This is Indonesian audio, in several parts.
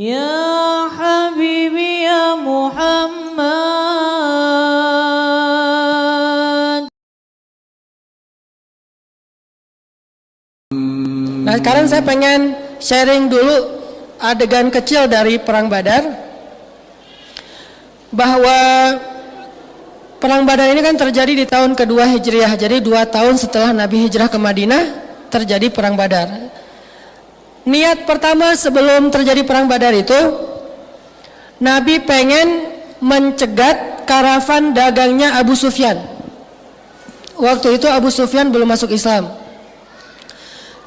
Ya Habibi ya Muhammad. Nah sekarang saya pengen sharing dulu adegan kecil dari Perang Badar. Bahwa Perang Badar ini kan terjadi di tahun kedua Hijriah. Jadi 2 tahun setelah Nabi hijrah ke Madinah terjadi Perang Badar. Niat pertama sebelum terjadi Perang Badar itu, Nabi pengen mencegat karavan dagangnya Abu Sufyan. Waktu itu Abu Sufyan belum masuk Islam.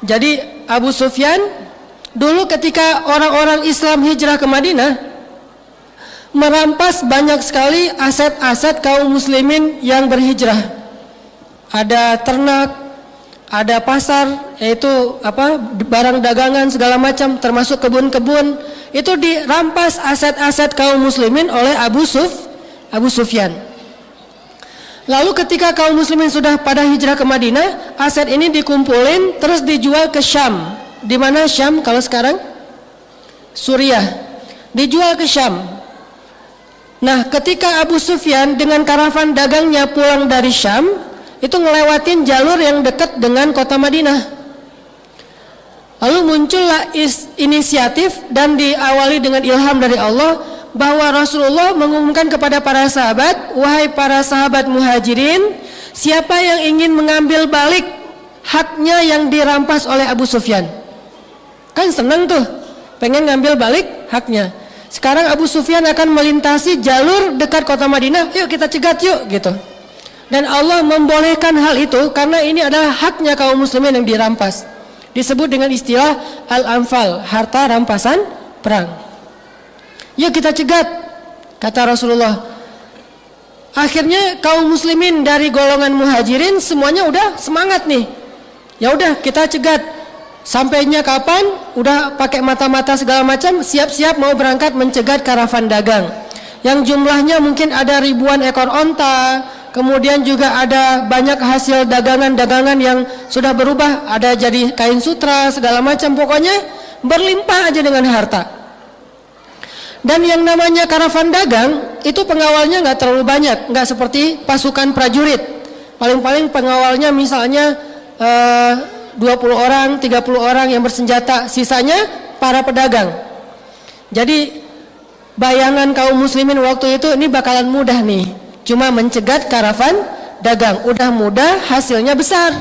Jadi Abu Sufyan dulu ketika orang-orang Islam hijrah ke Madinah, merampas banyak sekali aset-aset kaum muslimin yang berhijrah. Ada ternak, ada pasar, yaitu barang dagangan segala macam, termasuk kebun-kebun. Itu dirampas aset-aset kaum muslimin oleh Abu Sufyan. Lalu ketika kaum muslimin sudah pada hijrah ke Madinah, aset ini dikumpulin terus dijual ke Syam. Di mana Syam kalau sekarang? Suriah. Dijual ke Syam. Nah, ketika Abu Sufyan dengan karavan dagangnya pulang dari Syam, itu ngelewatin jalur yang dekat dengan kota Madinah. Lalu muncullah inisiatif dan diawali dengan ilham dari Allah bahwa Rasulullah mengumumkan kepada para sahabat, wahai para sahabat muhajirin, siapa yang ingin mengambil balik haknya yang dirampas oleh Abu Sufyan. Kan senang tuh, pengen ngambil balik haknya. Sekarang Abu Sufyan akan melintasi jalur dekat kota Madinah, yuk kita cegat yuk gitu. Dan Allah membolehkan hal itu karena ini adalah haknya kaum muslimin yang dirampas. Disebut dengan istilah al-anfal, harta rampasan perang. Yuk kita cegat, kata Rasulullah. Akhirnya kaum muslimin dari golongan muhajirin semuanya udah semangat nih. Ya udah kita cegat. Sampainya kapan? Udah pakai mata-mata segala macam, siap-siap mau berangkat mencegat karavan dagang. Yang jumlahnya mungkin ada ribuan ekor onta, kemudian juga ada banyak hasil dagangan-dagangan yang sudah berubah, ada jadi kain sutra segala macam, pokoknya berlimpah aja dengan harta. Dan yang namanya karavan dagang itu pengawalnya nggak terlalu banyak, nggak seperti pasukan prajurit. Paling-paling pengawalnya misalnya 20 orang, 30 orang yang bersenjata, sisanya para pedagang. Jadi bayangan kaum muslimin waktu itu ini bakalan mudah nih, cuma mencegat karavan dagang, udah mudah, hasilnya besar.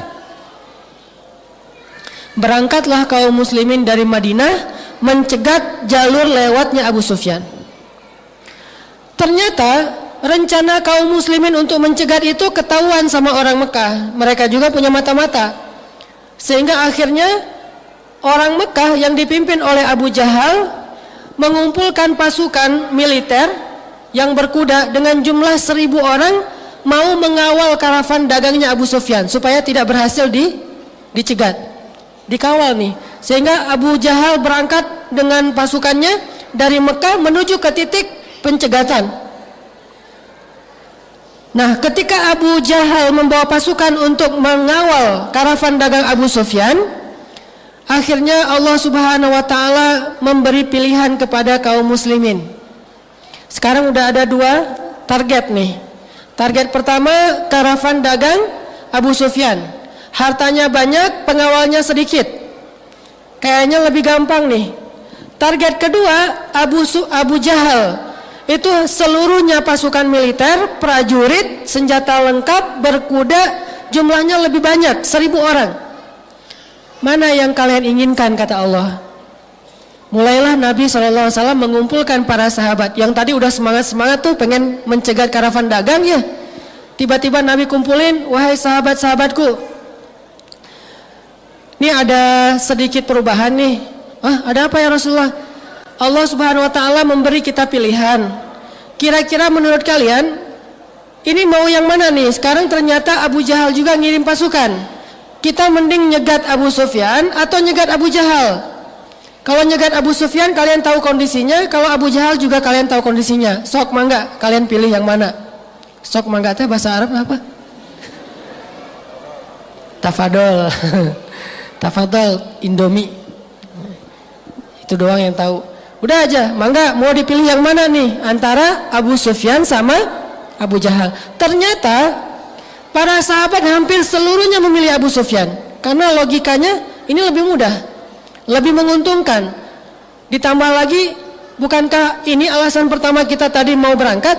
Berangkatlah kaum muslimin dari Madinah mencegat jalur lewatnya Abu Sufyan. Ternyata rencana kaum muslimin untuk mencegat itu ketahuan sama orang Mekah. Mereka juga punya mata-mata. Sehingga akhirnya orang Mekah yang dipimpin oleh Abu Jahal mengumpulkan pasukan militer yang berkuda dengan jumlah 1.000 orang mau mengawal karavan dagangnya Abu Sufyan supaya tidak berhasil dicegat, dikawal nih. Sehingga Abu Jahal berangkat dengan pasukannya dari Mekah menuju ke titik pencegatan. Nah, ketika Abu Jahal membawa pasukan untuk mengawal karavan dagang Abu Sufyan, akhirnya Allah Subhanahu wa taala memberi pilihan kepada kaum muslimin. Sekarang udah ada 2 target nih. Target pertama karavan dagang Abu Sufyan. Hartanya banyak, pengawalnya sedikit. Kayaknya lebih gampang nih. Target kedua Abu Jahal. Itu seluruhnya pasukan militer, prajurit, senjata lengkap, berkuda, jumlahnya lebih banyak, 1.000 orang. Mana yang kalian inginkan, kata Allah. Mulailah Nabi SAW mengumpulkan para sahabat. Yang tadi udah semangat-semangat tuh pengen mencegat karavan dagang ya. Tiba-tiba Nabi kumpulin, wahai sahabat-sahabatku, ini ada sedikit perubahan nih. Ada apa ya Rasulullah? Allah Subhanahu wa taala memberi kita pilihan. Kira-kira menurut kalian ini mau yang mana nih? Sekarang ternyata Abu Jahal juga ngirim pasukan. Kita mending nyegat Abu Sufyan atau nyegat Abu Jahal? Kalau nyegat Abu Sufyan kalian tahu kondisinya, kalau Abu Jahal juga kalian tahu kondisinya. Sok mangga, kalian pilih yang mana? Sok mangga teh bahasa Arab apa? Tafadol. Tafadol Indomie. Itu doang yang tahu. Udah aja, mangga mau dipilih yang mana nih antara Abu Sufyan sama Abu Jahal. Ternyata para sahabat hampir seluruhnya memilih Abu Sufyan karena logikanya ini lebih mudah, lebih menguntungkan. Ditambah lagi, bukankah ini alasan pertama kita tadi mau berangkat?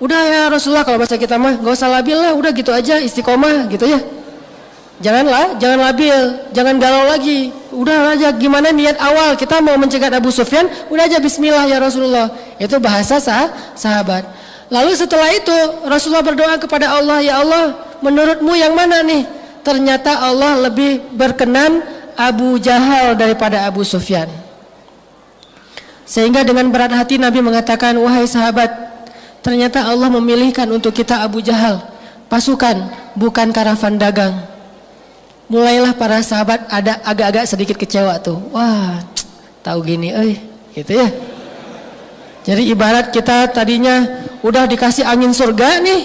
Udah ya Rasulullah, kalau bahasa kita mah gak usah labil lah, udah gitu aja, istiqomah gitu ya. Jangan labil, jangan galau lagi. Udah aja, gimana niat awal kita mau mencegat Abu Sufyan, udah aja bismillah ya Rasulullah. Itu bahasa sahabat. Lalu setelah itu Rasulullah berdoa kepada Allah, ya Allah, menurutmu yang mana nih? Ternyata Allah lebih berkenan Abu Jahal daripada Abu Sufyan. Sehingga dengan berat hati Nabi mengatakan, wahai sahabat, ternyata Allah memilihkan untuk kita Abu Jahal, pasukan bukan karavan dagang. Mulailah para sahabat ada agak-agak sedikit kecewa tuh. Wah, tahu gini gitu ya. Jadi ibarat kita tadinya udah dikasih angin surga nih,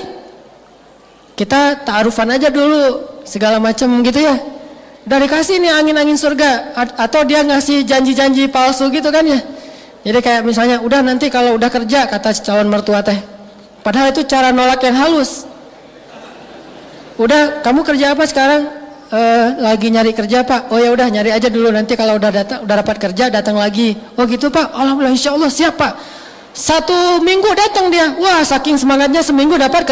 kita ta'arufan aja dulu segala macam gitu ya. Udah dikasih nih angin-angin surga, atau dia ngasih janji-janji palsu gitu kan ya. Jadi kayak misalnya, udah nanti kalau udah kerja, kata calon mertua teh, padahal itu cara nolak yang halus. Udah, kamu kerja apa sekarang? Lagi nyari kerja Pak. Oh ya udah, nyari aja dulu, nanti kalau udah dapat kerja datang lagi. Oh gitu Pak, alhamdulillah, insya Allah siap Pak. 1 minggu datang dia, wah saking semangatnya seminggu dapat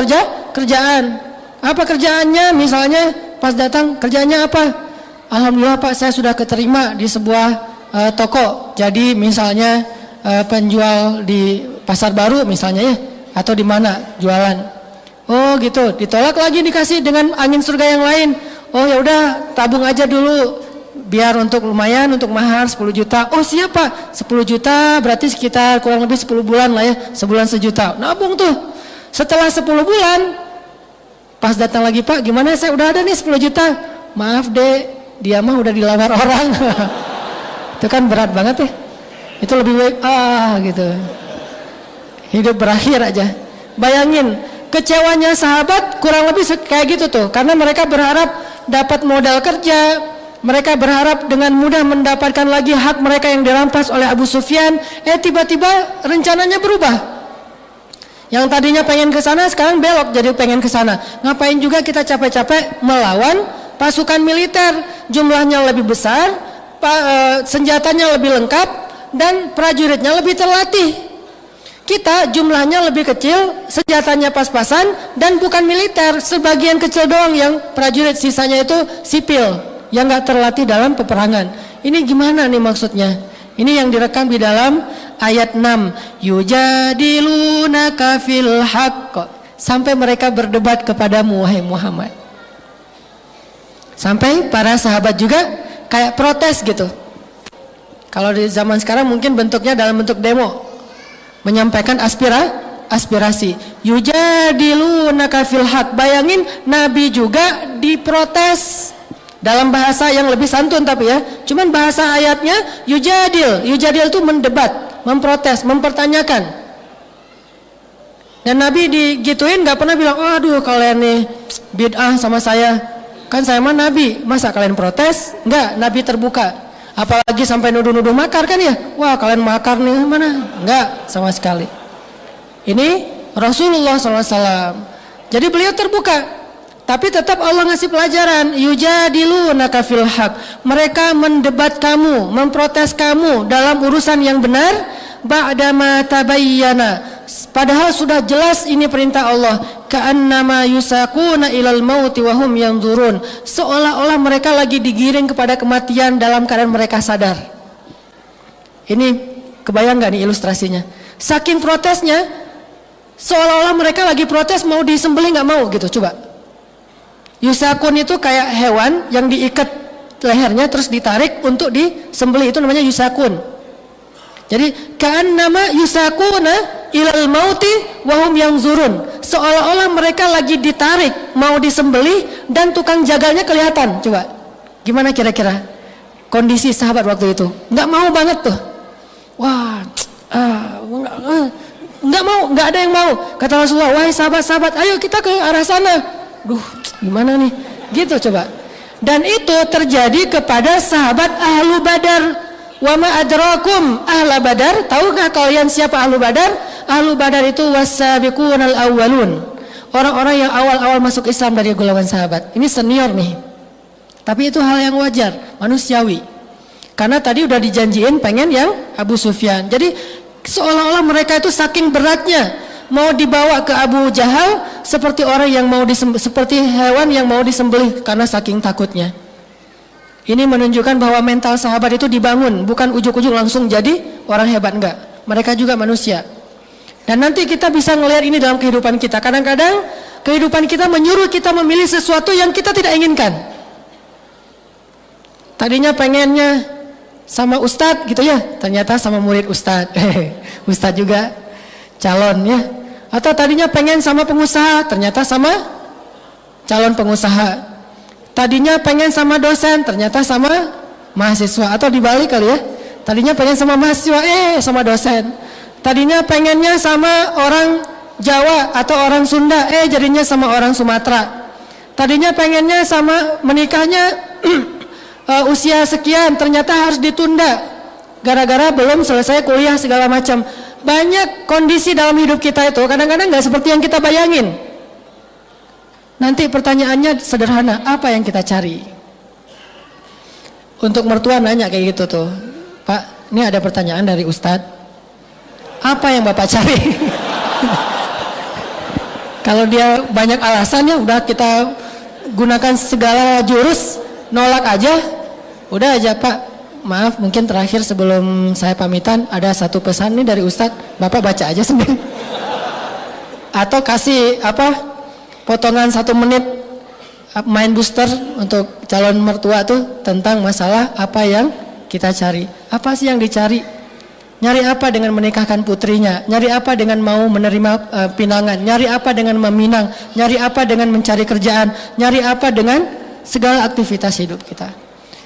kerjaan. Apa kerjaannya? Misalnya pas datang, kerjanya apa? Alhamdulillah Pak, saya sudah keterima di sebuah toko. Jadi misalnya penjual di pasar baru misalnya ya, atau di mana jualan. Oh gitu, ditolak lagi, dikasih dengan angin surga yang lain. Oh ya udah, tabung aja dulu biar untuk lumayan, untuk mahar 10 juta. Oh siap Pak, 10 juta berarti sekitar kurang lebih 10 bulan lah ya, sebulan 1 juta. Nabung tuh. Setelah 10 bulan, pas datang lagi Pak, gimana, saya udah ada nih 10 juta. Maaf Dek, dia mah udah dilamar orang. Itu kan berat banget ya. Itu lebih baik gitu. Hidup berakhir aja. Bayangin, kecewanya sahabat kurang lebih kayak gitu tuh, karena mereka berharap dapat modal kerja, mereka berharap dengan mudah mendapatkan lagi hak mereka yang dirampas oleh Abu Sufyan. Tiba-tiba rencananya berubah. Yang tadinya pengen ke sana sekarang belok jadi pengen ke sana. Ngapain juga kita capek-capek melawan pasukan militer, jumlahnya lebih besar, senjatanya lebih lengkap, dan prajuritnya lebih terlatih. Kita jumlahnya lebih kecil, senjatanya pas-pasan, dan bukan militer, sebagian kecil doang yang prajurit, sisanya itu sipil yang gak terlatih dalam peperangan. Ini gimana nih maksudnya? Ini yang direkam di dalam ayat 6. Yujadilunaka fil haqq, sampai mereka berdebat kepadamu wahai Muhammad. Sampai para sahabat juga kayak protes gitu. Kalau di zaman sekarang mungkin bentuknya dalam bentuk demo, menyampaikan aspirasi. Yujadilunaka fil haq. Bayangin, Nabi juga diprotes dalam bahasa yang lebih santun tapi ya. Cuman bahasa ayatnya yujadil. Yujadil itu mendebat, memprotes, mempertanyakan. Dan Nabi digituin gak pernah bilang, aduh kalian nih bid'ah sama saya. Kan saya mah Nabi, masa kalian protes? Enggak, Nabi terbuka. Apalagi sampai nuduh-nuduh makar kan ya. Wah kalian makar nih, mana? Enggak sama sekali. Ini Rasulullah SAW. Jadi beliau terbuka. Tapi tetap Allah ngasih pelajaran. Yujadilunaka fil haq. Mereka mendebat kamu, memprotes kamu dalam urusan yang benar. Ba'dama tabayyana. Padahal sudah jelas ini perintah Allah. Ka'annama yusaquna ilal mauti wa hum yanzurun. Seolah-olah mereka lagi digiring kepada kematian dalam keadaan mereka sadar. Ini kebayang gak nih ilustrasinya? Saking protesnya, seolah-olah mereka lagi protes mau disembelih gak mau gitu. Coba. Yusakun itu kayak hewan yang diikat lehernya terus ditarik untuk disembelih, itu namanya yusakun. Jadi ka'annama yusakuna ilal mauti wahum yanzurun. Seolah-olah mereka lagi ditarik mau disembelih dan tukang jaganya kelihatan. Coba gimana kira-kira kondisi sahabat waktu itu? Nggak mau banget tuh. Wah, nggak mau, nggak ada yang mau. Kata Rasulullah, wahai sahabat-sahabat, ayo kita ke arah sana. Duh, gimana nih? Gitu coba. Dan itu terjadi kepada sahabat Ahlu Badar. Wa ma adrakum ahla Badar? Tahukah kalian siapa ahlu Badar? Ahlu Badar itu was-sabiqunal awwalun. Orang-orang yang awal-awal masuk Islam dari golongan sahabat. Ini senior nih. Tapi itu hal yang wajar, manusiawi. Karena tadi udah dijanjiin pengen yang Abu Sufyan. Jadi seolah-olah mereka itu saking beratnya mau dibawa ke Abu Jahal seperti orang yang mau seperti hewan yang mau disembelih karena saking takutnya. Ini menunjukkan bahwa mental sahabat itu dibangun, bukan ujuk-ujuk langsung jadi orang hebat, enggak. Mereka juga manusia. Dan nanti kita bisa ngelihat ini dalam kehidupan kita. Kadang-kadang kehidupan kita menyuruh kita memilih sesuatu yang kita tidak inginkan. Tadinya pengennya sama ustadz gitu ya, ternyata sama murid ustadz. Ustadz juga calon ya. Atau tadinya pengen sama pengusaha, ternyata sama calon pengusaha. Tadinya pengen sama dosen, ternyata sama mahasiswa. Atau dibalik kali ya. Tadinya pengen sama mahasiswa, sama dosen. Tadinya pengennya sama orang Jawa atau orang Sunda, jadinya sama orang Sumatera. Tadinya pengennya sama menikahnya usia sekian, ternyata harus ditunda gara-gara belum selesai kuliah segala macam. Banyak kondisi dalam hidup kita itu kadang-kadang gak seperti yang kita bayangin. Nanti pertanyaannya sederhana, apa yang kita cari? Untuk mertua nanya kayak gitu tuh, Pak, ini ada pertanyaan dari Ustadz, apa yang Bapak cari? Kalau dia banyak alasannya, udah kita gunakan segala jurus, nolak aja, udah aja Pak, maaf mungkin terakhir sebelum saya pamitan, ada satu pesan nih dari Ustadz, Bapak baca aja sendiri. Atau kasih potongan 1 menit main booster untuk calon mertua tuh tentang masalah apa yang kita cari. Apa sih yang dicari? Nyari apa dengan menikahkan putrinya? Nyari apa dengan mau menerima pinangan? Nyari apa dengan meminang? Nyari apa dengan mencari kerjaan? Nyari apa dengan segala aktivitas hidup kita?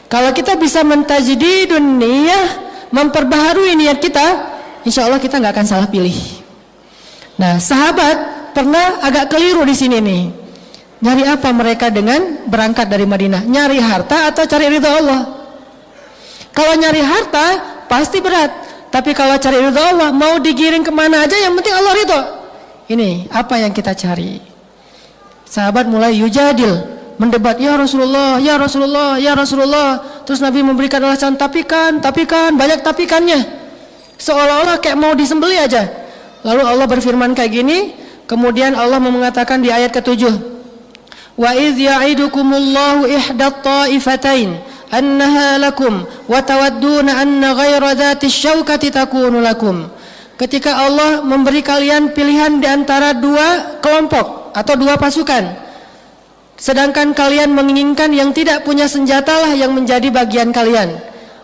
Kalau kita bisa mentajdidun niyah, memperbaharui niat kita, insya Allah kita nggak akan salah pilih. Nah, sahabat pernah agak keliru di sini nih. Nyari apa mereka dengan berangkat dari Madinah? Nyari harta atau cari ridha Allah? Kalau nyari harta pasti berat. Tapi kalau cari ridha Allah, mau digiring kemana aja yang penting Allah ridha. Ini apa yang kita cari? Sahabat mulai yujadil, mendebat, ya Rasulullah, ya Rasulullah, ya Rasulullah. Terus Nabi memberikan alasan, tapi kan, banyak tapikannya. Seolah-olah kayak mau disembelih aja. Lalu Allah berfirman kayak gini. Kemudian Allah mengatakan di ayat ke-7, wa idz ya'idukumullahu ihdat ta'ifatain annaha lakum wa tawadduna anna ghaira dzatish syaukati takunu lakum. Ketika Allah memberi kalian pilihan di antara 2 kelompok atau 2 pasukan, sedangkan kalian menginginkan yang tidak punya senjata lah yang menjadi bagian kalian.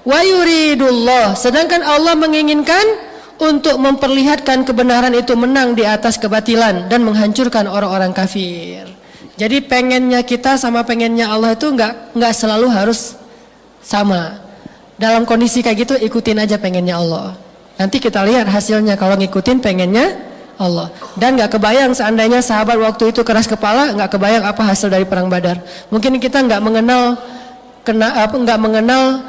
Wa yuridullah, sedangkan Allah menginginkan untuk memperlihatkan kebenaran itu menang di atas kebatilan dan menghancurkan orang-orang kafir. Jadi pengennya kita sama pengennya Allah itu nggak selalu harus sama. Dalam kondisi kayak gitu ikutin aja pengennya Allah. Nanti kita lihat hasilnya kalau ngikutin pengennya Allah. Dan nggak kebayang seandainya sahabat waktu itu keras kepala, nggak kebayang apa hasil dari perang Badar. Mungkin kita nggak mengenal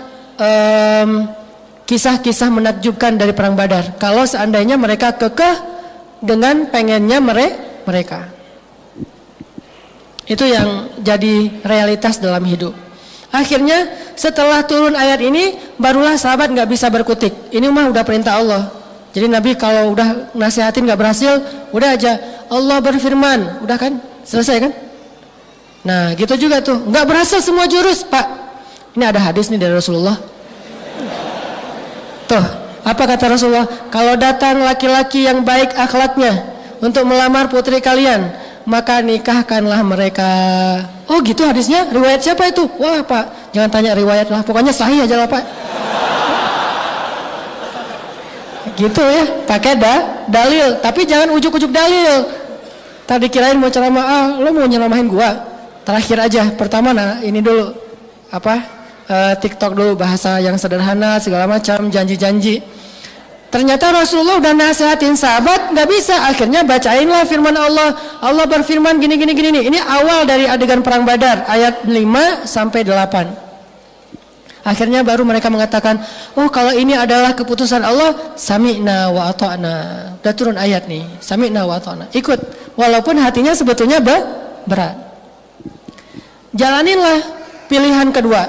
kisah-kisah menakjubkan dari perang Badar kalau seandainya mereka kekeh dengan pengennya mereka. Itu yang jadi realitas dalam hidup. Akhirnya setelah turun ayat ini barulah sahabat nggak bisa berkutik. Ini mah udah perintah Allah. Jadi Nabi kalau udah nasihatin nggak berhasil, udah aja Allah berfirman, udah kan selesai kan? Nah gitu juga tuh, nggak berhasil semua jurus Pak. Ini ada hadis nih dari Rasulullah. Tuh, apa kata Rasulullah? Kalau datang laki-laki yang baik akhlaknya untuk melamar putri kalian, maka nikahkanlah mereka. Oh gitu hadisnya? Riwayat siapa itu? Wah Pak, jangan tanya riwayat lah, pokoknya sahih aja lah Pak. Gitu ya, pakai dalil, tapi jangan ujuk-ujuk dalil. Tadi kirain mau ceramah, lo mau nyeramahin gua. Terakhir aja, pertama ini dulu TikTok dulu, bahasa yang sederhana segala macam, janji-janji. Ternyata Rasulullah udah nasihatin sahabat, nggak bisa. Akhirnya bacainlah firman Allah. Allah berfirman gini. Ini awal dari adegan perang Badar, ayat 5 sampai 8. Akhirnya baru mereka mengatakan, oh kalau ini adalah keputusan Allah, sami'na wa ata'na. Udah turun ayat nih, sami'na wa ata'na. Ikut, walaupun hatinya sebetulnya berat. Jalaninlah pilihan kedua,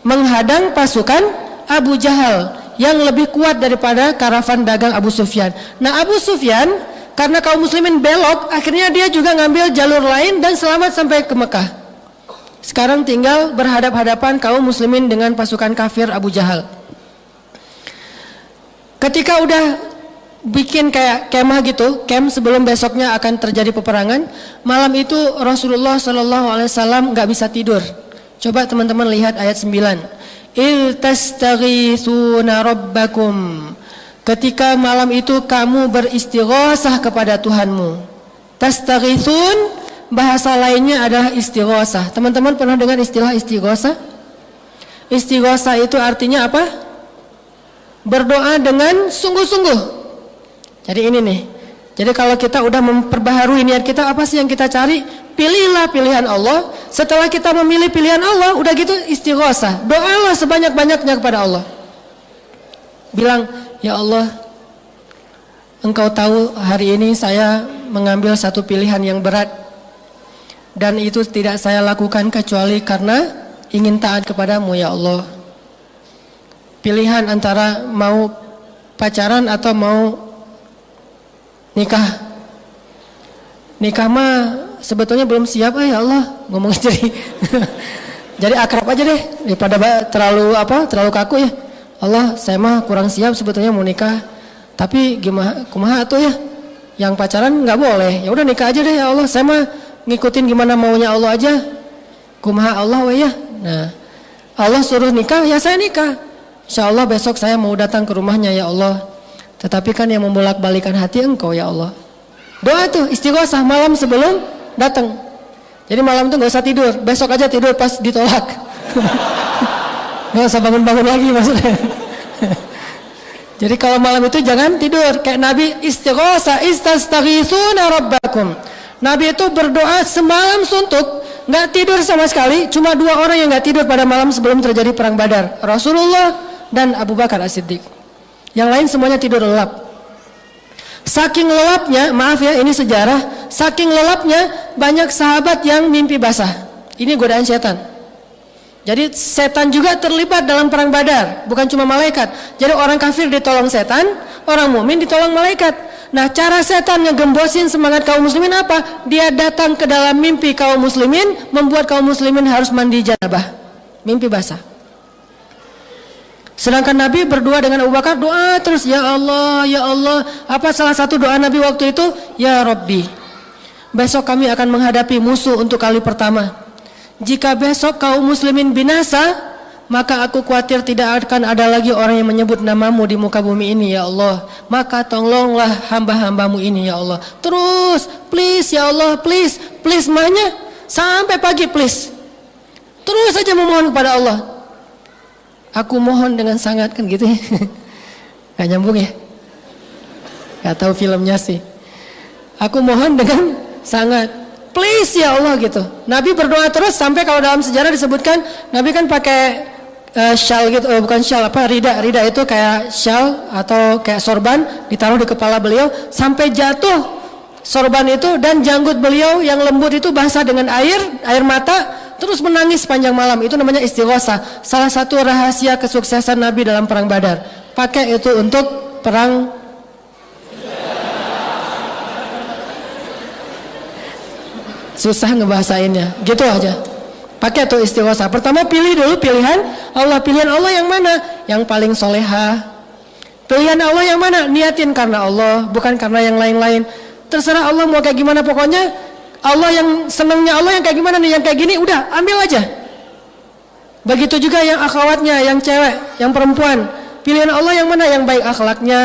menghadang pasukan Abu Jahal yang lebih kuat daripada karavan dagang Abu Sufyan. Nah Abu Sufyan karena kaum muslimin belok, akhirnya dia juga ngambil jalur lain dan selamat sampai ke Mekah. Sekarang tinggal berhadap-hadapan kaum muslimin dengan pasukan kafir Abu Jahal. Ketika udah bikin kayak kemah gitu, camp sebelum besoknya akan terjadi peperangan, malam itu Rasulullah SAW nggak bisa tidur. Coba teman-teman lihat ayat 9. Il tastaghithuna rabbakum. Ketika malam itu kamu beristighosah kepada Tuhanmu. Tastaghithun bahasa lainnya adalah istighosah. Teman-teman pernah dengar istilah istighosah? Istighosah itu artinya apa? Berdoa dengan sungguh-sungguh. Jadi ini nih. Jadi kalau kita udah memperbaharui niat kita, apa sih yang kita cari? Pilihlah pilihan Allah. Setelah kita memilih pilihan Allah, udah gitu istighosah. Doalah sebanyak-banyaknya kepada Allah. Bilang, ya Allah, Engkau tahu hari ini saya mengambil satu pilihan yang berat, dan itu tidak saya lakukan kecuali karena ingin taat kepadamu ya Allah. Pilihan antara mau pacaran atau mau nikah. Nikah mah sebetulnya belum siap ya Allah, ngomong jadi akrab aja deh daripada terlalu kaku ya. Allah, saya mah kurang siap sebetulnya mau nikah. Tapi gimana kumaha tuh ya? Yang pacaran nggak boleh. Ya udah nikah aja deh ya Allah. Saya mah ngikutin gimana maunya Allah aja. Kumaha Allah we ya. Nah, Allah suruh nikah, ya saya nikah. Insyaallah besok saya mau datang ke rumahnya ya Allah. Tetapi kan yang membolak-balikan hati Engkau ya Allah. Doa tuh istighosah malam sebelum datang. Jadi malam tuh nggak usah tidur. Besok aja tidur pas ditolak. Nggak usah bangun-bangun lagi maksudnya. Jadi kalau malam itu jangan tidur. Kayak Nabi istighosah, istastaghithuna rabbakum. Nabi itu berdoa semalam suntuk, nggak tidur sama sekali. Cuma 2 orang yang nggak tidur pada malam sebelum terjadi perang Badar, Rasulullah dan Abu Bakar As-Siddiq. Yang lain semuanya tidur lelap. Saking lelapnya, maaf ya ini sejarah, saking lelapnya banyak sahabat yang mimpi basah. Ini godaan setan. Jadi setan juga terlibat dalam perang Badar, bukan cuma malaikat. Jadi orang kafir ditolong setan, orang mukmin ditolong malaikat. Nah, cara setan ngegembosin semangat kaum muslimin apa? Dia datang ke dalam mimpi kaum muslimin, membuat kaum muslimin harus mandi janabah, mimpi basah. Sedangkan Nabi berdua dengan Abu Bakar, doa terus, ya Allah, ya Allah. Apa salah satu doa Nabi waktu itu? Ya Rabbi, besok kami akan menghadapi musuh untuk kali pertama. Jika besok kaum muslimin binasa, maka aku khawatir tidak akan ada lagi orang yang menyebut namamu di muka bumi ini ya Allah. Maka tolonglah hamba-hambamu ini ya Allah. Terus, please ya Allah, please, please mahnya sampai pagi please. Terus saja memohon kepada Allah. Aku mohon dengan sangat, kan gitu ya. Gak nyambung ya. Gak tahu filmnya sih. Aku mohon dengan sangat, please ya Allah gitu. Nabi berdoa terus sampai kalau dalam sejarah disebutkan Nabi kan pakai shawl gitu, bukan shawl apa, rida itu kayak shawl atau kayak sorban ditaruh di kepala beliau sampai jatuh sorban itu, dan janggut beliau yang lembut itu basah dengan air mata, terus menangis sepanjang malam. Itu namanya istighosah. Salah satu rahasia kesuksesan Nabi dalam perang Badar. Pakai itu untuk perang susah ngebahasainnya, gitu aja. Pakai tuh istighosah. Pertama pilih dulu pilihan Allah. Pilihan Allah yang mana? Yang paling soleha. Pilihan Allah yang mana? Niatin karena Allah, bukan karena yang lain-lain. Terserah Allah mau kayak gimana, pokoknya Allah yang senangnya Allah yang kayak gimana nih, yang kayak gini udah ambil aja. Begitu juga yang akhwatnya, yang cewek, yang perempuan. Pilihan Allah yang mana? Yang baik akhlaknya,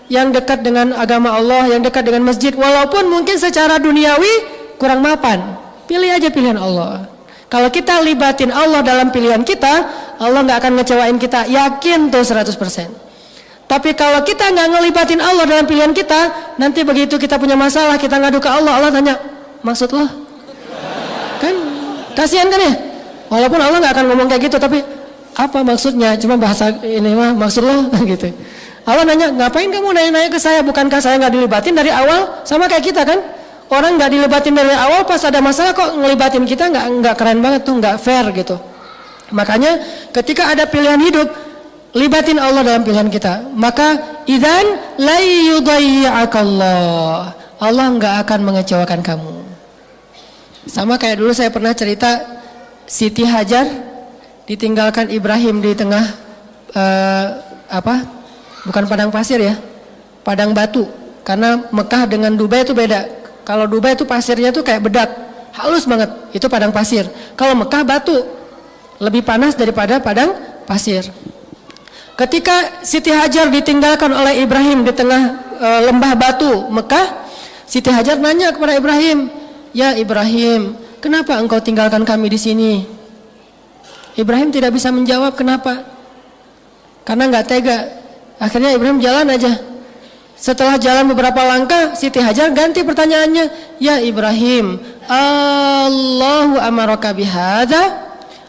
yang dekat dengan agama Allah, yang dekat dengan masjid, walaupun mungkin secara duniawi kurang mapan. Pilih aja pilihan Allah. Kalau kita libatin Allah dalam pilihan kita, Allah gak akan ngecewain kita, yakin tuh 100%. Tapi kalau kita gak ngelibatin Allah dalam pilihan kita, nanti begitu kita punya masalah, kita ngadu ke Allah, Allah tanya, maksud lo? Kan kasihan kan ya? Walaupun Allah gak akan ngomong kayak gitu, tapi apa maksudnya? Cuma bahasa ini mah maksud lo gitu. Allah nanya, ngapain kamu nanya-nanya ke saya? Bukankah saya nggak dilibatin dari awal? Sama kayak kita kan? Orang nggak dilibatin dari awal, pas ada masalah kok ngelibatin kita, nggak keren banget tuh, nggak fair gitu. Makanya ketika ada pilihan hidup, libatin Allah dalam pilihan kita. Maka idzan la yudayyi'akallah. Allah nggak akan mengecewakan kamu. Sama kayak dulu saya pernah cerita Siti Hajar ditinggalkan Ibrahim di tengah bukan padang pasir ya, padang batu. Karena Mekah dengan Dubai itu beda. Kalau Dubai itu pasirnya tuh kayak bedak, halus banget, itu padang pasir. Kalau Mekah batu, lebih panas daripada padang pasir. Ketika Siti Hajar ditinggalkan oleh Ibrahim di tengah lembah batu Mekah, Siti Hajar nanya kepada Ibrahim, "Ya Ibrahim, kenapa engkau tinggalkan kami di sini?" Ibrahim tidak bisa menjawab kenapa. Karena nggak tega. Akhirnya Ibrahim jalan aja. Setelah jalan beberapa langkah, Siti Hajar ganti pertanyaannya, "Ya Ibrahim, Allahu amaraka bihadza?"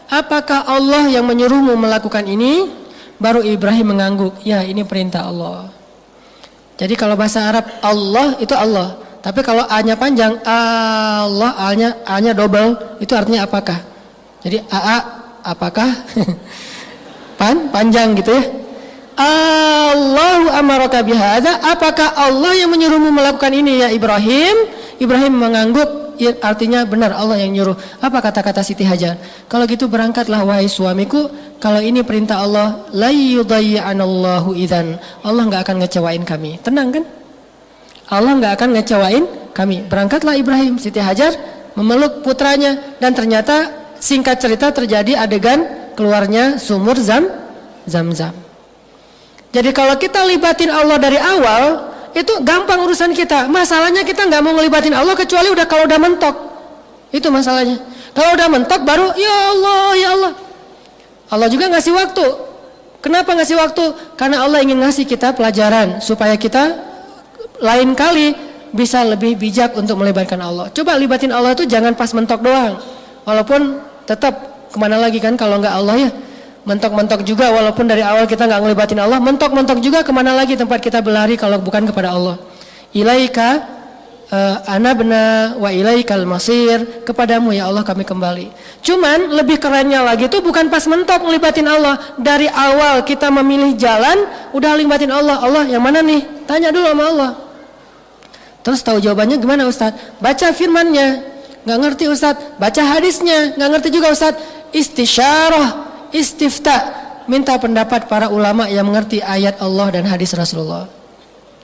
Apakah Allah yang menyuruhmu melakukan ini? Baru Ibrahim mengangguk, "Ya, ini perintah Allah." Jadi kalau bahasa Arab Allah itu Allah, tapi kalau A-nya panjang, Allah, A-nya double, itu artinya apakah. Jadi apakah? Panjang gitu ya. Allahu amaraka bihadza, apakah Allah yang menyuruhmu melakukan ini ya Ibrahim? Ibrahim mengangguk, artinya benar Allah yang nyuruh. Apa kata-kata Siti Hajar? Kalau gitu berangkatlah wahai suamiku, kalau ini perintah Allah, la yudayyi'anallahu idzan. Allah enggak akan ngecewain kami. Tenang kan? Allah enggak akan ngecewain kami. Berangkatlah Ibrahim, Siti Hajar memeluk putranya, dan ternyata singkat cerita terjadi adegan keluarnya sumur Zam-Zam. Jadi kalau kita libatin Allah dari awal, itu gampang urusan kita. Masalahnya kita nggak mau ngelibatin Allah kecuali kalau udah mentok. Itu masalahnya. Kalau udah mentok baru ya Allah, ya Allah. Allah juga ngasih waktu. Kenapa ngasih waktu? Karena Allah ingin ngasih kita pelajaran supaya kita lain kali bisa lebih bijak untuk melibatkan Allah. Coba libatin Allah itu jangan pas mentok doang. Walaupun tetap kemana lagi kan kalau nggak Allah ya. Mentok-mentok juga walaupun dari awal kita nggak ngelibatin Allah, mentok-mentok juga kemana lagi tempat kita berlari kalau bukan kepada Allah. Ilaika anabna wa ilaikal masir, kepadamu ya Allah kami kembali. Cuman lebih kerennya lagi itu bukan pas mentok ngelibatin Allah, dari awal kita memilih jalan udah libatin Allah. Allah yang mana nih? Tanya dulu sama Allah. Terus tahu jawabannya gimana Ustaz? Baca firmannya, nggak ngerti Ustaz. Baca hadisnya, nggak ngerti juga Ustaz. Istisyarah, istifta, minta pendapat para ulama yang mengerti ayat Allah dan hadis Rasulullah.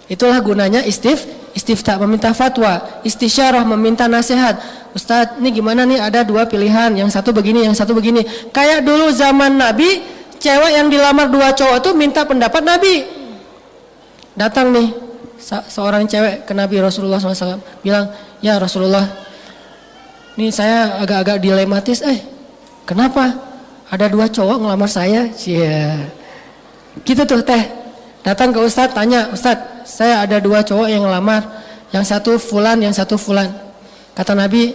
Itulah gunanya istifta, meminta fatwa. Istisyarah, meminta nasihat. Ustadz, ini gimana nih, ada dua pilihan, yang satu begini, yang satu begini. Kayak dulu zaman Nabi, cewek yang dilamar dua cowok itu minta pendapat Nabi. Datang nih seorang cewek ke Nabi Rasulullah SAW, bilang, "Ya Rasulullah, nih saya agak-agak dilematis. Kenapa? Ada dua cowok ngelamar saya." Cia. Gitu tuh teh. Datang ke Ustadz, tanya, "Ustadz, saya ada dua cowok yang ngelamar. Yang satu fulan, yang satu fulan." Kata Nabi,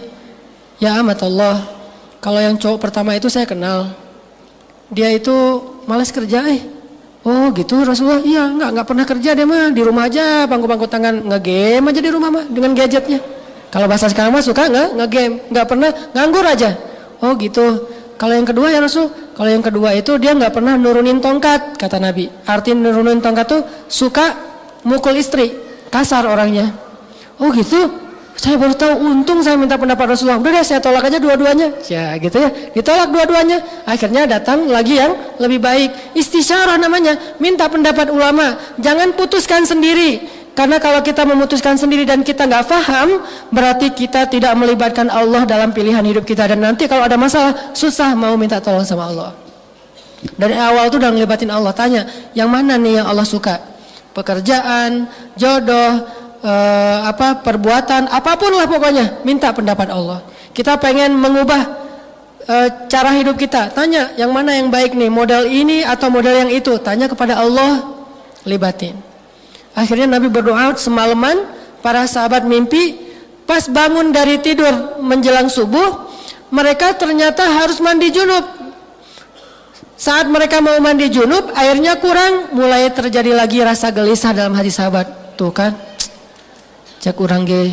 "Ya amat Allah, kalau yang cowok pertama itu saya kenal. Dia itu malas kerja." "Oh gitu Rasulullah?" "Iya, enggak pernah kerja dia mah, di rumah aja pangku-pangku tangan, nge-game aja di rumah mah dengan gadgetnya. Kalau bahasa sekarang mah suka nge-game, enggak pernah nganggur aja." "Oh gitu. Kalau yang kedua ya Rasul?" "Kalau yang kedua itu dia nggak pernah nurunin tongkat," kata Nabi. Arti nurunin tongkat tuh suka mukul istri, kasar orangnya. "Oh gitu, saya baru tahu. Untung saya minta pendapat Rasulullah. Udah deh saya tolak aja dua-duanya." Ya gitu ya, ditolak dua-duanya. Akhirnya datang lagi yang lebih baik. Istisyarah namanya, minta pendapat ulama. Jangan putuskan sendiri. Karena kalau kita memutuskan sendiri dan kita nggak paham, berarti kita tidak melibatkan Allah dalam pilihan hidup kita. Dan nanti kalau ada masalah, susah mau minta tolong sama Allah. Dari awal tuh udah ngelibatin Allah. Tanya, yang mana nih yang Allah suka? Pekerjaan, jodoh, perbuatan, apapun lah pokoknya. Minta pendapat Allah. Kita pengen mengubah cara hidup kita. Tanya, yang mana yang baik nih? Model ini atau model yang itu? Tanya kepada Allah, libatin. Akhirnya Nabi berdoa semalaman, para sahabat mimpi, pas bangun dari tidur menjelang subuh, mereka ternyata harus mandi junub. Saat mereka mau mandi junub, airnya kurang, mulai terjadi lagi rasa gelisah dalam hati sahabat. Tuh kan, cek urang ge.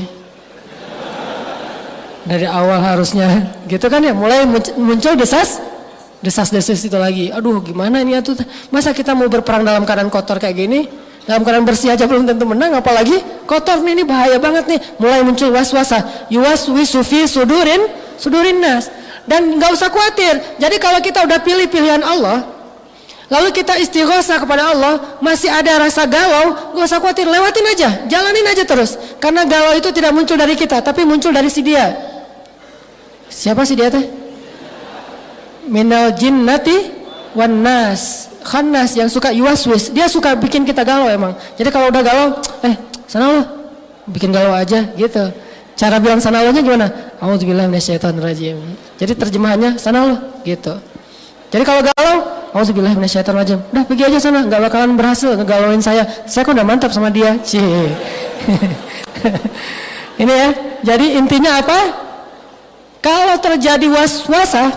Dari awal harusnya, gitu kan ya, mulai muncul desas-desus itu lagi. Aduh, gimana ini atuh? Masa kita mau berperang dalam keadaan kotor kayak gini? Dalam keadaan bersih aja belum tentu menang, apalagi kotor nih, ini bahaya banget nih. Mulai muncul waswasa, yuwaswisu fi sudurin nas. Dan nggak usah khawatir. Jadi kalau kita udah pilih pilihan Allah, lalu kita istighosah kepada Allah, masih ada rasa galau, nggak usah khawatir, lewatin aja, jalanin aja terus. Karena galau itu tidak muncul dari kita, tapi muncul dari si dia. Siapa si dia teh? Minal jinnati wan nas. Khannas, yang suka yuwaswis, dia suka bikin kita galau emang. Jadi kalau udah galau, sana lo, bikin galau aja gitu. Cara bilang sana lo nya gimana? A'udzubillahi minasyaitonirrajim. Jadi terjemahannya sana lo gitu. Jadi kalau galau, a'udzubillahi minasyaitonirrajim. Udah pergi aja sana, nggak bakalan berhasil ngegalauin saya. Saya kok udah mantap sama dia. Cie. Ini ya. Jadi intinya apa? Kalau terjadi waswasa,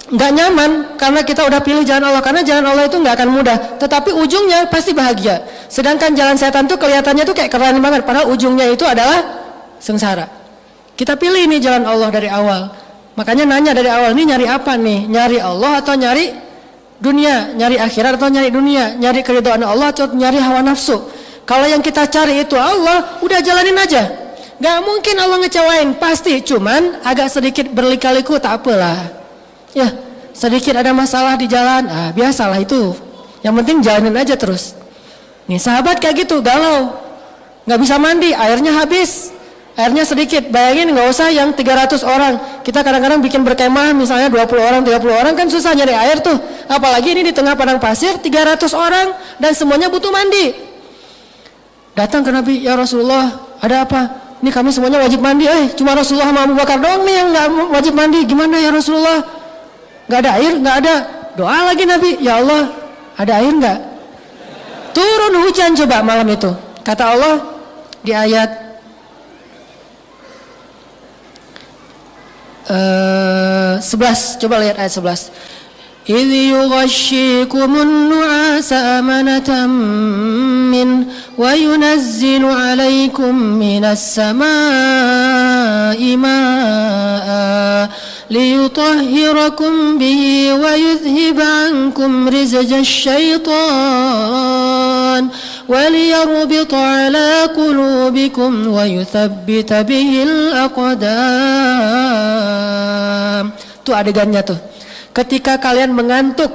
nggak nyaman karena kita udah pilih jalan Allah, karena jalan Allah itu nggak akan mudah, tetapi ujungnya pasti bahagia. Sedangkan jalan setan tuh kelihatannya tuh kayak keren banget, padahal ujungnya itu adalah sengsara. Kita pilih ini jalan Allah dari awal, makanya nanya dari awal, ini nyari apa nih? Nyari Allah atau nyari dunia? Nyari akhirat atau nyari dunia? Nyari keridhaan Allah atau nyari hawa nafsu? Kalau yang kita cari itu Allah, udah jalanin aja. Gak mungkin Allah ngecewain, pasti. Cuman agak sedikit berlika-liku, tak apalah. Ya, sedikit ada masalah di jalan, biasalah itu. Yang penting jalanin aja terus. Nih sahabat kayak gitu, galau, nggak bisa mandi, airnya habis, airnya sedikit. Bayangin, nggak usah yang 300 orang. Kita kadang-kadang bikin berkemah, misalnya 20 orang, 30 orang kan susah nyari air tuh. Apalagi ini di tengah padang pasir, 300 orang dan semuanya butuh mandi. Datang ke Nabi, ya Rasulullah, ada apa? Ini kami semuanya wajib mandi. Cuma Rasulullah sama Abu Bakar doang nih yang nggak wajib mandi. Gimana ya Rasulullah? Nggak ada air, nggak ada. Doa lagi Nabi, ya Allah, ada air nggak? Turun hujan coba malam itu. Kata Allah di ayat 11, coba lihat ayat 11. إذ يغشيكم النعاس أمنة منه وينزل عليكم من السماء ماء ليطهركم به ويذهب عنكم رزج الشيطان وليربط على قلوبكم ويثبت به الأقدام. Tuh adegannya tuh. Ketika kalian mengantuk,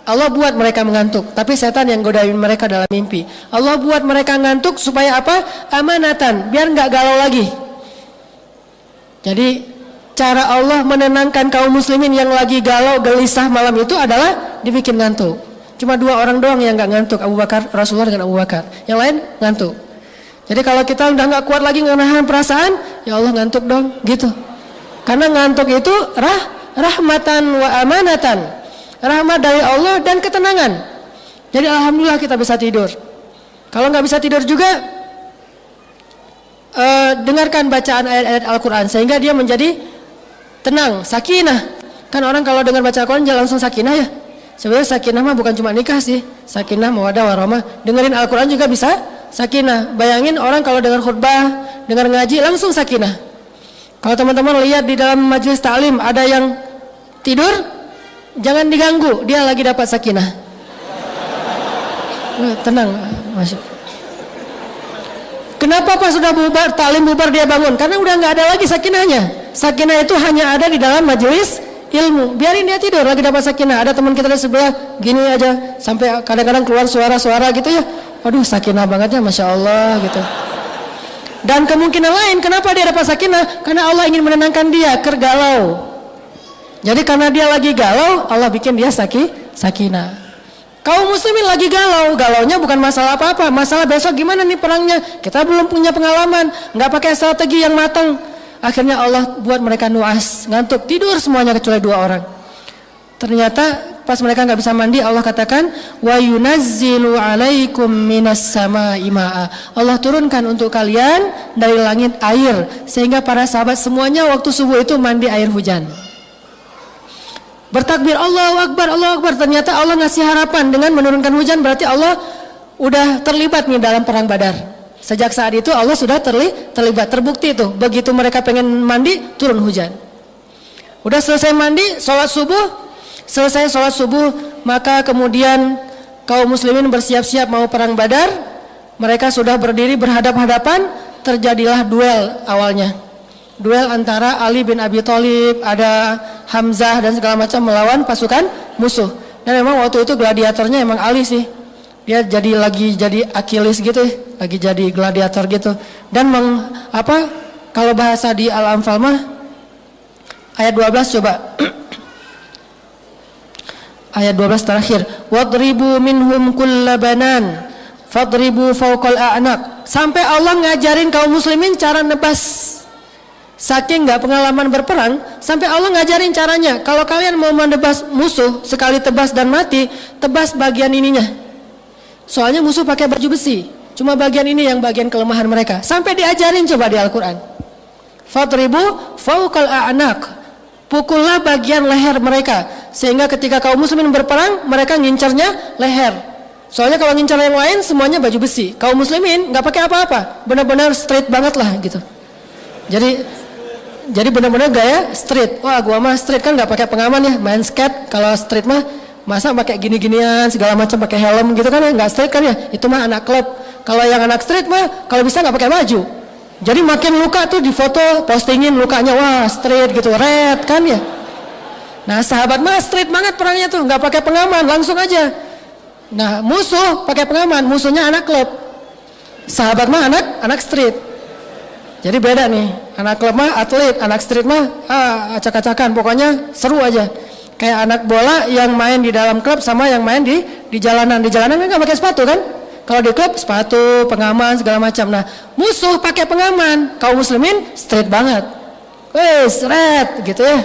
Allah buat mereka mengantuk, tapi setan yang godain mereka dalam mimpi. Allah buat mereka ngantuk supaya apa? Amanatan, biar nggak galau lagi. Jadi cara Allah menenangkan kaum muslimin yang lagi galau gelisah malam itu adalah dibikin ngantuk. Cuma 2 orang doang yang nggak ngantuk, Abu Bakar, Rasulullah dengan Abu Bakar. Yang lain ngantuk. Jadi kalau kita udah nggak kuat lagi menahan perasaan, ya Allah ngantuk dong, gitu. Karena ngantuk itu rahmatan wa amanatan, rahmat dari Allah dan ketenangan. Jadi alhamdulillah kita bisa tidur. Kalau nggak bisa tidur juga, dengarkan bacaan ayat-ayat Al-Quran sehingga dia menjadi tenang, sakinah. Kan orang kalau dengar baca Al-Quran jangan langsung sakinah ya. Sebenarnya sakinah mah bukan cuma nikah sih. Sakinah, mawaddah, warahmah. Dengerin Al-Quran juga bisa sakinah. Bayangin orang kalau dengar khutbah, dengar ngaji langsung sakinah. Kalau teman-teman lihat di dalam majelis ta'lim ada yang tidur, jangan diganggu, dia lagi dapat sakinah. Tenang, masuk. Kenapa pas sudah bubar, ta'lim bubar dia bangun? Karena udah nggak ada lagi sakinahnya. Sakinah itu hanya ada di dalam majelis ilmu. Biarin dia tidur, lagi dapat sakinah. Ada teman kita di sebelah, gini aja, sampai kadang-kadang keluar suara-suara gitu ya. Waduh, sakinah banget ya, Masya Allah gitu. Dan kemungkinan lain kenapa dia dapat sakinah? Karena Allah ingin menenangkan dia, galau. Jadi karena dia lagi galau, Allah bikin dia sakinah. Kaum muslimin lagi galau, galaunya bukan masalah apa-apa, masalah besok gimana nih perangnya. Kita belum punya pengalaman, nggak pakai strategi yang matang. Akhirnya Allah buat mereka nuas, ngantuk, tidur semuanya kecuali 2 orang. Ternyata pas mereka nggak bisa mandi, Allah katakan wa yunazzilu alaikum minas samaa'i ma'a. Allah turunkan untuk kalian dari langit air, sehingga para sahabat semuanya waktu subuh itu mandi air hujan. Bertakbir Allahu Akbar. Ternyata Allah ngasih harapan dengan menurunkan hujan, berarti Allah udah terlibat nih dalam perang Badar. Sejak saat itu Allah sudah terlibat, terbukti itu. Begitu mereka pengen mandi, turun hujan. Udah selesai mandi, selesai sholat subuh, maka kemudian kaum muslimin bersiap-siap mau perang Badar. Mereka sudah berdiri berhadap-hadapan, terjadilah duel awalnya. Duel antara Ali bin Abi Thalib, ada Hamzah dan segala macam melawan pasukan musuh. Dan memang waktu itu gladiatornya emang Ali sih. Dia lagi jadi Achilles gitu, lagi jadi gladiator gitu. Dan kalau bahasa di Al-Anfal mah ayat 12 coba. Ayat 12 terakhir. Wadribu minhum kullabanan fadribu fawqal a'naq. Sampai Allah ngajarin kaum muslimin cara nebas. Saking nggak pengalaman berperang, sampai Allah ngajarin caranya. Kalau kalian mau menebas musuh, sekali tebas dan mati, tebas bagian ininya. Soalnya musuh pakai baju besi, cuma bagian ini yang bagian kelemahan mereka. Sampai diajarin coba di Al-Quran. Fadribu fawqal a'naq. Pukullah bagian leher mereka, sehingga ketika kaum muslimin berperang, mereka ngincarnya leher. Soalnya kalau ngincar yang lain semuanya baju besi. Kaum muslimin nggak pakai apa-apa, benar-benar straight banget lah gitu. Jadi benar-benar gaya street. Wah, gua mah street kan nggak pakai pengaman ya, main skate. Kalau street mah masa pakai gini-ginian segala macam, pakai helm gitu kan ya, nggak street kan ya. Itu mah anak klub. Kalau yang anak street mah kalau bisa nggak pakai baju. Jadi makin luka tuh di foto postingin lukanya, wah street gitu, red kan ya. Nah sahabat mah street banget perangnya tuh, nggak pakai pengaman, langsung aja. Nah musuh pakai pengaman, musuhnya anak klub. Sahabat mah anak street. Jadi beda nih, anak klub mah atlet, anak street mah acak-acakan, pokoknya seru aja. Kayak anak bola yang main di dalam klub sama yang main di jalanan. Di jalanan kan nggak pakai sepatu kan? Kalau di klub sepatu, pengaman segala macam. Nah musuh pakai pengaman, kaum muslimin street banget, red gitu ya.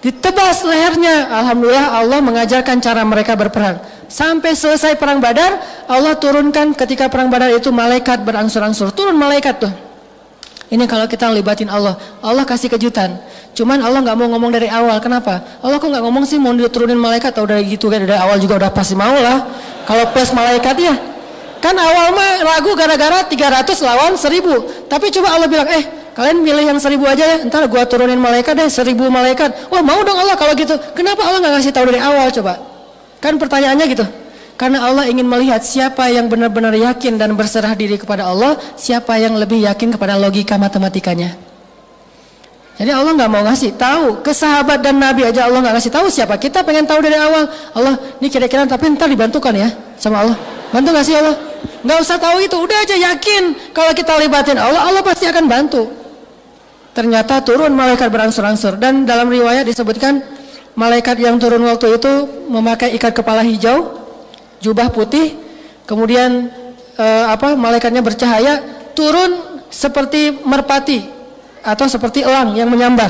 Ditebas lehernya. Alhamdulillah Allah mengajarkan cara mereka berperang. Sampai selesai perang Badar, Allah turunkan ketika perang Badar itu malaikat berangsur-angsur. Turun malaikat tuh. Ini kalau kita libatin Allah, Allah kasih kejutan. Cuman Allah nggak mau ngomong dari awal. Kenapa? Allah kok nggak ngomong sih mau diturunin malaikat? Atau dari gitu kan dari awal juga udah pasti mau lah. Kalau plus malaikat ya, kan awal mah ragu gara-gara 300 lawan 1000. Tapi coba Allah bilang, kalian milih yang 1000 aja ya. Ntar gua turunin malaikat deh 1000 malaikat. Wah mau dong Allah kalau gitu. Kenapa Allah nggak ngasih tahu dari awal coba? Kan pertanyaannya gitu. Karena Allah ingin melihat siapa yang benar-benar yakin dan berserah diri kepada Allah, siapa yang lebih yakin kepada logika matematikanya. Jadi Allah nggak mau ngasih tahu ke sahabat dan Nabi aja, Allah nggak ngasih tahu siapa. Kita pengen tahu dari awal. Allah, ini kira-kira tapi ntar dibantukan ya sama Allah. Bantu nggak sih Allah? Nggak usah tahu itu, udah aja yakin kalau kita libatin Allah, Allah pasti akan bantu. Ternyata turun malaikat berangsur-angsur, dan dalam riwayat disebutkan malaikat yang turun waktu itu memakai ikat kepala hijau, jubah putih, kemudian malaikatnya bercahaya, turun seperti merpati atau seperti elang yang menyambar.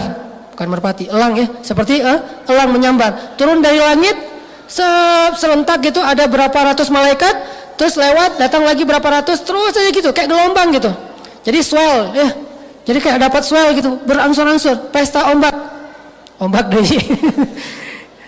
Bukan merpati, elang ya, seperti elang menyambar. Turun dari langit serentak gitu, ada berapa ratus malaikat, terus lewat, datang lagi berapa ratus, terus aja gitu, kayak gelombang gitu. Jadi swell ya. Jadi kayak dapat swell gitu, berangsur-angsur, pesta ombak deh.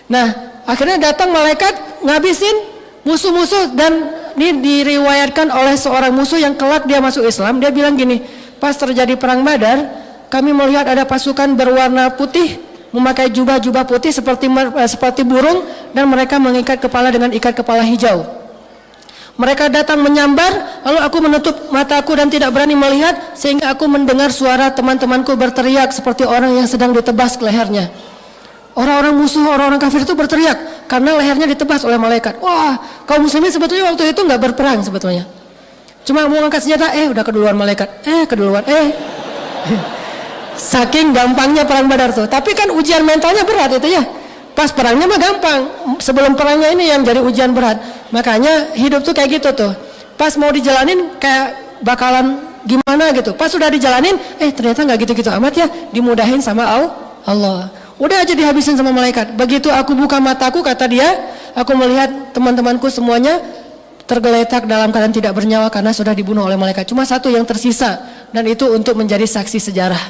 Nah, akhirnya datang malaikat ngabisin musuh-musuh, dan ini diriwayatkan oleh seorang musuh yang kelak dia masuk Islam. Dia bilang gini, pas terjadi perang Badar, kami melihat ada pasukan berwarna putih, memakai jubah-jubah putih seperti burung, dan mereka mengikat kepala dengan ikat kepala hijau. Mereka datang menyambar, lalu aku menutup mataku dan tidak berani melihat, sehingga aku mendengar suara teman-temanku berteriak seperti orang yang sedang ditebas lehernya. Orang-orang musuh, orang-orang kafir itu berteriak karena lehernya ditebas oleh malaikat. Wah, kaum muslimin sebetulnya waktu itu nggak berperang sebetulnya. Cuma mau angkat senjata, udah keduluan malaikat. Saking gampangnya perang Badar tuh. Tapi kan ujian mentalnya berat itu ya. Pas perangnya mah gampang. Sebelum perangnya ini yang jadi ujian berat. Makanya hidup tuh kayak gitu tuh. Pas mau dijalanin kayak bakalan gimana gitu. Pas sudah dijalanin, ternyata nggak gitu-gitu amat ya. Dimudahin sama Allah. Udah aja dihabisin sama malaikat. Begitu aku buka mataku, kata dia, aku melihat teman-temanku semuanya tergeletak dalam keadaan tidak bernyawa karena sudah dibunuh oleh malaikat. Cuma satu yang tersisa, dan itu untuk menjadi saksi sejarah.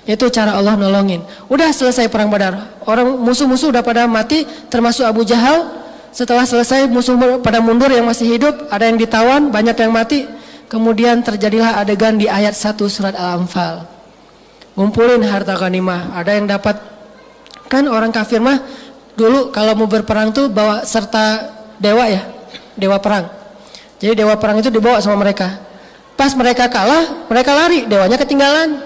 Itu cara Allah nolongin. Udah selesai perang Badar. Orang musuh-musuh udah pada mati, termasuk Abu Jahal. Setelah selesai musuh pada mundur, yang masih hidup, ada yang ditawan, banyak yang mati. Kemudian terjadilah adegan di ayat 1 surat Al-Anfal. Ngumpulin harta ghanimah. Ada yang dapat, kan orang kafir mah dulu kalau mau berperang tuh bawa serta dewa ya, dewa perang. Jadi dewa perang itu dibawa sama mereka. Pas mereka kalah, mereka lari, dewanya ketinggalan.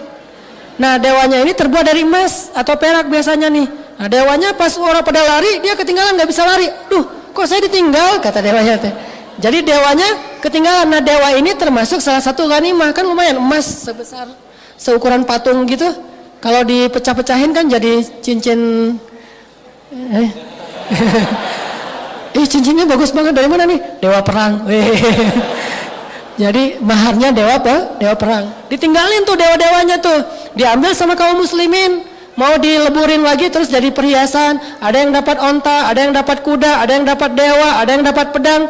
Nah dewanya ini terbuat dari emas atau perak biasanya nih. Nah dewanya pas orang pada lari, dia ketinggalan, gak bisa lari. Duh, kok saya ditinggal, kata dewanya teh. Jadi dewanya ketinggalan. Nah dewa ini termasuk salah satu ghanimah, kan lumayan, emas sebesar seukuran patung gitu. Kalau dipecah-pecahin kan jadi cincin. Cincinnya bagus banget, dari mana nih? Dewa perang. Jadi maharnya dewa apa? Dewa perang. Ditinggalin tuh dewa-dewanya tuh. Diambil sama kaum muslimin. Mau dileburin lagi terus jadi perhiasan. Ada yang dapat onta, ada yang dapat kuda, ada yang dapat dewa, ada yang dapat pedang.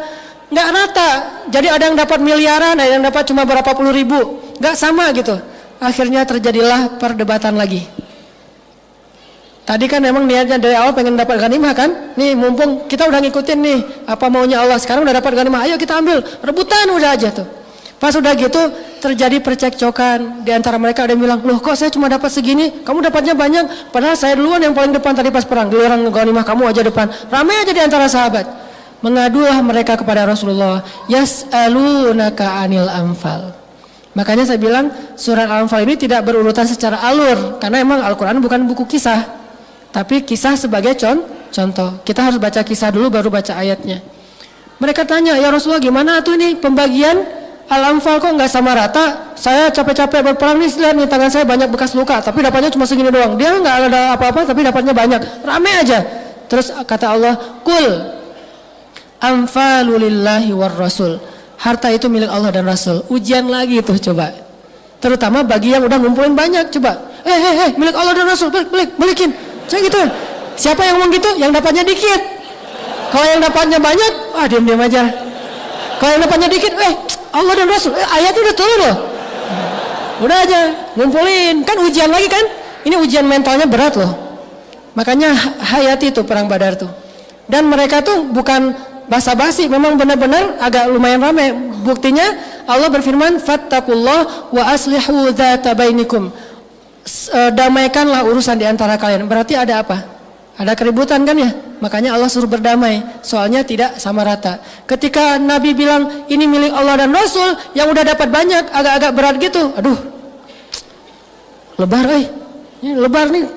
Nggak rata. Jadi ada yang dapat miliaran, ada yang dapat cuma berapa puluh ribu. Nggak sama gitu. Akhirnya terjadilah perdebatan lagi. Tadi kan emang niatnya dari awal pengen dapat ghanimah kan? Nih mumpung kita udah ngikutin nih apa maunya Allah, sekarang udah dapat ghanimah, ayo kita ambil, rebutan udah aja tuh. Pas udah gitu terjadi percekcokan di antara mereka. Ada yang bilang, loh kok saya cuma dapat segini, kamu dapatnya banyak, padahal saya duluan yang paling depan tadi pas perang, giliran ghanimah kamu aja depan. Ramai aja di antara sahabat. Mengadulah mereka kepada Rasulullah, yas'alunaka anil anfal. Makanya saya bilang surat Al-Anfal ini tidak berurutan secara alur, karena emang Al-Quran bukan buku kisah. Tapi kisah sebagai contoh. Kita harus baca kisah dulu baru baca ayatnya. Mereka tanya, ya Rasulullah gimana tuh ini pembagian Al-Anfal kok nggak sama rata? Saya capek-capek berperang nih, lihat nih tangan saya banyak bekas luka, tapi dapatnya cuma segini doang. Dia nggak ada apa-apa, tapi dapatnya banyak. Rame aja. Terus kata Allah, Kul anfalulillahi war rasul. Harta itu milik Allah dan Rasul. Ujian lagi tuh coba. Terutama bagi yang udah ngumpulin banyak, coba. Milik Allah dan Rasul, balikin. Saya gitu. Siapa yang ngomong gitu? Yang dapatnya dikit. Kalau yang dapatnya banyak, diam-diam aja. Kalau yang dapatnya dikit, Allah dan Rasul, ayatnya udah turun loh. Udah aja, ngumpulin. Kan ujian lagi kan? Ini ujian mentalnya berat loh. Makanya hayati tuh perang Badar tuh. Dan mereka tuh bukan basa-basi, memang benar-benar agak lumayan ramai. Buktinya Allah berfirman, fattaqullah wa aslihu dzata bainikum. Damaikanlah urusan di antara kalian. Berarti ada apa? Ada keributan kan ya? Makanya Allah suruh berdamai. Soalnya tidak sama rata. Ketika Nabi bilang ini milik Allah dan Rasul, yang udah dapat banyak agak-agak berat gitu. Aduh, lebar ini lebar nih,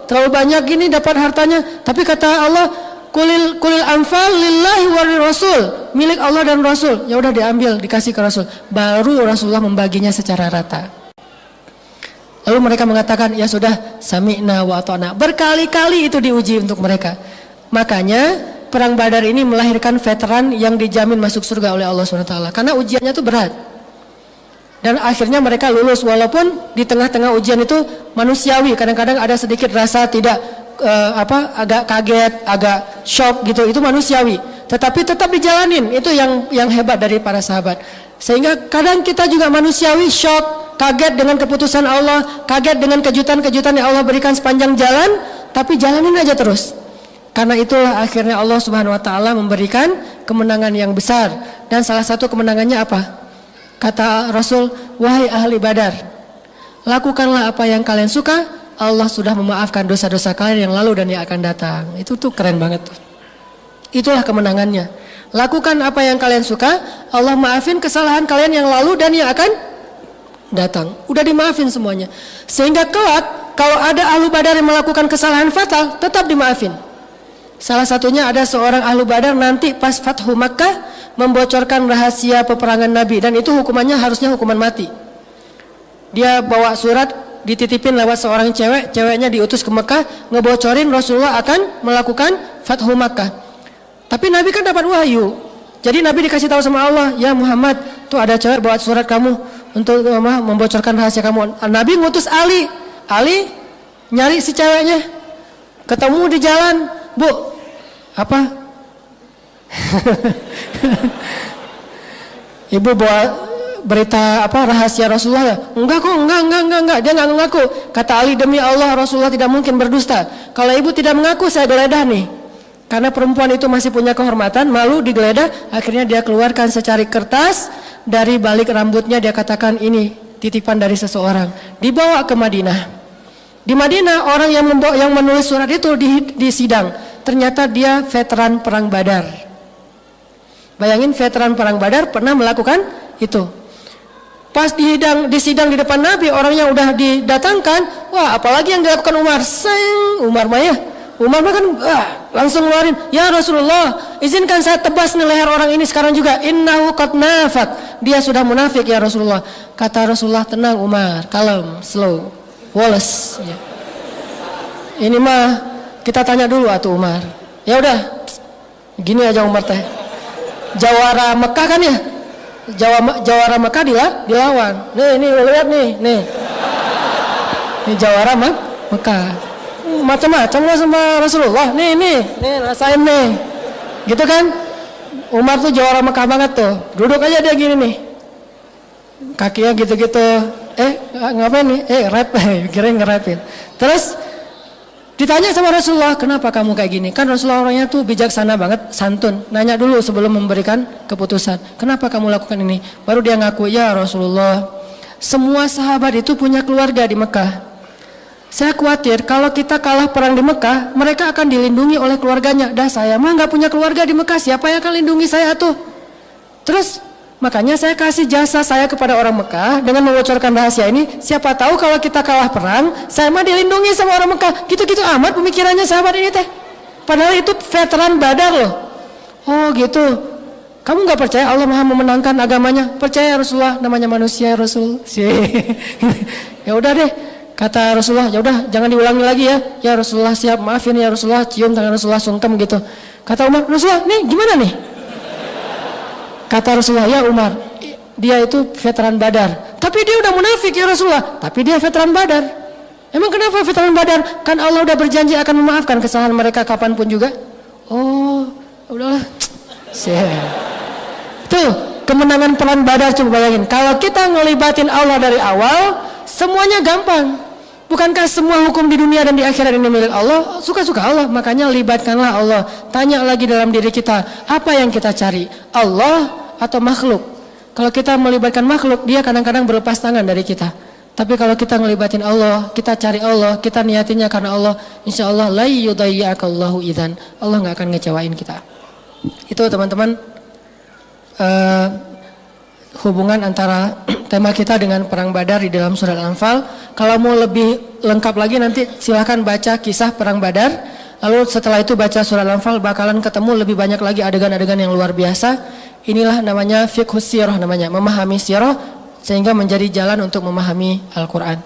terlalu banyak gini dapat hartanya. Tapi kata Allah, kulil anfal lillahi wa rasul, milik Allah dan Rasul. Ya udah diambil, dikasih ke Rasul. Baru Rasulullah membaginya secara rata. Lalu mereka mengatakan, ya sudah, sami'na wa ata'na. Berkali-kali itu diuji untuk mereka. Makanya perang Badar ini melahirkan veteran yang dijamin masuk surga oleh Allah SWT. Karena ujiannya itu berat. Dan akhirnya mereka lulus, walaupun di tengah-tengah ujian itu manusiawi. Kadang-kadang ada sedikit rasa tidak agak kaget, agak shock gitu. Itu manusiawi. Tetapi tetap dijalanin. Itu yang hebat dari para sahabat. Sehingga kadang kita juga manusiawi, shock, kaget dengan keputusan Allah, kaget dengan kejutan-kejutan yang Allah berikan sepanjang jalan, tapi jalanin aja terus. Karena itulah akhirnya Allah Subhanahu wa taala memberikan kemenangan yang besar. Dan salah satu kemenangannya apa? Kata Rasul, wahai ahli Badar, lakukanlah apa yang kalian suka, Allah sudah memaafkan dosa-dosa kalian yang lalu dan yang akan datang. Itu tuh keren banget tuh. Itulah kemenangannya. Lakukan apa yang kalian suka, Allah maafin kesalahan kalian yang lalu dan yang akan datang. Udah dimaafin semuanya. Sehingga kelak kalau ada ahlu Badar yang melakukan kesalahan fatal, tetap dimaafin. Salah satunya ada seorang ahlu Badar nanti pas Fathu Makkah membocorkan rahasia peperangan Nabi, dan itu hukumannya harusnya hukuman mati. Dia bawa surat dititipin lewat seorang cewek, ceweknya diutus ke Mekah ngebocorin Rasulullah akan melakukan Fathu Makkah. Tapi Nabi kan dapat wahyu. Jadi Nabi dikasih tahu sama Allah, ya Muhammad, tuh ada cewek bawa surat kamu untuk membocorkan rahasia kamu. Nabi ngutus Ali. Ali nyari si ceweknya. Ketemu di jalan, Bu. Apa? Ibu berita rahasia Rasulullah ya? Enggak kok, enggak. Dia enggak mengaku. Kata Ali, demi Allah Rasulullah tidak mungkin berdusta. Kalau ibu tidak mengaku, saya geledah nih. Karena perempuan itu masih punya kehormatan, malu digeledah. Akhirnya dia keluarkan secari kertas, dari balik rambutnya dia katakan, ini titipan dari seseorang. Dibawa ke Madinah. Di Madinah orang yang menulis surat itu di sidang. Ternyata dia veteran perang Badar. Bayangin, veteran perang Badar pernah melakukan itu. Pas di sidang di depan Nabi, orangnya udah didatangkan. Wah, apalagi yang dilakukan Umar. Umar bahkan langsung ngeluarin, ya Rasulullah, izinkan saya tebas nih leher orang ini sekarang juga. Innahu qad nafaq. Dia sudah munafik ya Rasulullah. Kata Rasulullah, tenang Umar, kalem, slow, Wallace. Ya. Ini mah kita tanya dulu atuh Umar. Ya udah, gini aja Umar teh. Jawara Mekah kan ya? Jawara Mekah dilawan. Nih lihat nih. Ini jawara Mekah. Macam-macam lah sama Rasulullah. Nih rasain nih. Gitu kan? Umar tuh jawara Mekah banget tuh. Duduk aja dia gini nih. Kakinya gitu-gitu. Ngapain nih? Rap. Kirain nge-rapin. Terus ditanya sama Rasulullah, kenapa kamu kayak gini? Kan Rasulullah orangnya tuh bijaksana banget, santun. Nanya dulu sebelum memberikan keputusan. Kenapa kamu lakukan ini? Baru dia ngaku, ya Rasulullah, semua sahabat itu punya keluarga di Mekah. Saya khawatir kalau kita kalah perang di Mekah, mereka akan dilindungi oleh keluarganya. Dah saya mah nggak punya keluarga di Mekah, siapa yang akan lindungi saya tuh? Terus makanya saya kasih jasa saya kepada orang Mekah dengan membocorkan rahasia ini. Siapa tahu kalau kita kalah perang, saya mah dilindungi sama orang Mekah. Gitu-gitu amat pemikirannya sahabat ini teh. Padahal itu veteran Badar loh. Oh gitu. Kamu nggak percaya Allah Maha memenangkan agamanya? Percaya Rasulullah, namanya manusia Rasul. Ya udah deh. Kata Rasulullah, ya udah jangan diulangi lagi ya. Ya Rasulullah siap, maafin ya Rasulullah, cium tangan Rasulullah, sungkem gitu. Kata Umar, Rasulullah, nih gimana nih? Kata Rasulullah, ya Umar, dia itu veteran Badar. Tapi dia udah munafik ya Rasulullah. Tapi dia veteran Badar. Emang kenapa veteran Badar? Kan Allah udah berjanji akan memaafkan kesalahan mereka kapanpun juga. Oh, udahlah. Tuh, kemenangan perang Badar, coba bayangin. Kalau kita ngelibatin Allah dari awal, semuanya gampang. Bukankah semua hukum di dunia dan di akhirat ini milik Allah? Suka-suka Allah, makanya libatkanlah Allah. Tanya lagi dalam diri kita, apa yang kita cari? Allah atau makhluk? Kalau kita melibatkan makhluk, dia kadang-kadang berlepas tangan dari kita. Tapi kalau kita ngelibatin Allah, kita cari Allah, kita niatinnya karena Allah, insya Allah la yudayyi'akallahu idzan. Allah nggak akan ngecewain kita. Itu teman-teman, hubungan antara tema kita dengan perang Badar di dalam surat Al-Anfal. Kalau mau lebih lengkap lagi nanti silahkan baca kisah perang Badar. Lalu setelah itu baca surat Al-Anfal, bakalan ketemu lebih banyak lagi adegan-adegan yang luar biasa. Inilah namanya fiqhus sirah, namanya memahami sirah sehingga menjadi jalan untuk memahami Al-Quran.